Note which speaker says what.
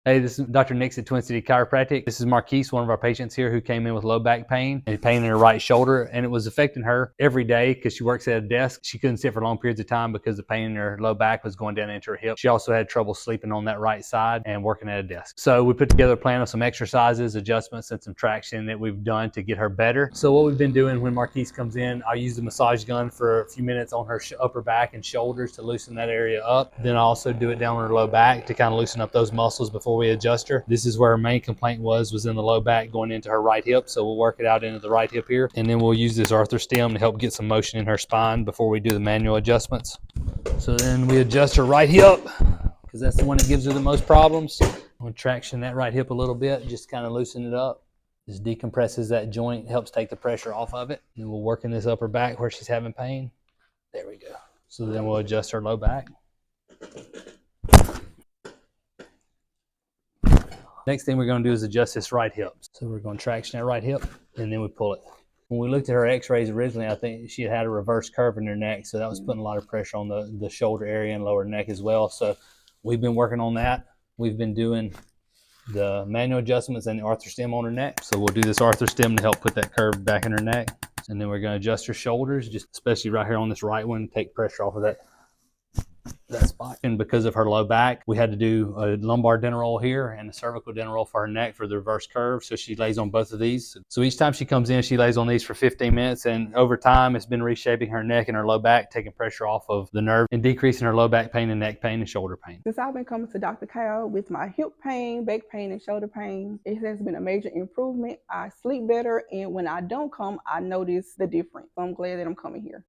Speaker 1: Hey, this is Dr. Nix at Twin City Chiropractic. This is Markice, one of our patients here who came in with low back pain and pain in her right shoulder, and it was affecting her every day because she works at a desk. She couldn't sit for long periods of time because the pain in her low back was going down into her hip. She also had trouble sleeping on that right side and working at a desk. So we put together a plan of some exercises, adjustments, and some traction that we've done to get her better. So what we've been doing when Markice comes in, I'll use the massage gun for a few minutes on her upper back and shoulders to loosen that area up. Then I also do it down on her low back to kind of loosen up those muscles before we adjust her. This is where her main complaint was in the low back going into her right hip. So we'll work it out into the right hip here. And then we'll use this arthro-stem to help get some motion in her spine before we do the manual adjustments. So then we adjust her right hip because that's the one that gives her the most problems. We'll traction that right hip a little bit, just kind of loosen it up. Just decompresses that joint, helps take the pressure off of it. And we'll work in this upper back where she's having pain. There we go. So then we'll adjust her low back. Next thing we're going to do is adjust this right hip. So we're going to traction that right hip, and then we pull it. When we looked at her x-rays originally, I think she had a reverse curve in her neck, so that was putting a lot of pressure on the shoulder area and lower neck as well. So we've been working on that. We've been doing the manual adjustments and the arthro-stem on her neck. So we'll do this arthro-stem to help put that curve back in her neck. And then we're going to adjust her shoulders, just especially right here on this right one, take pressure off of that spot. And because of her low back, we had to do a lumbar dental roll here and a cervical dental roll for her neck for the reverse curve. So she lays on both of these. So each time she comes in, she lays on these for 15 minutes. And over time, it's been reshaping her neck and her low back, taking pressure off of the nerve and decreasing her low back pain and neck pain and shoulder pain.
Speaker 2: Since I've been coming to Dr. Kyle with my hip pain, back pain, and shoulder pain, it has been a major improvement. I sleep better, and when I don't come, I notice the difference. So I'm glad that I'm coming here.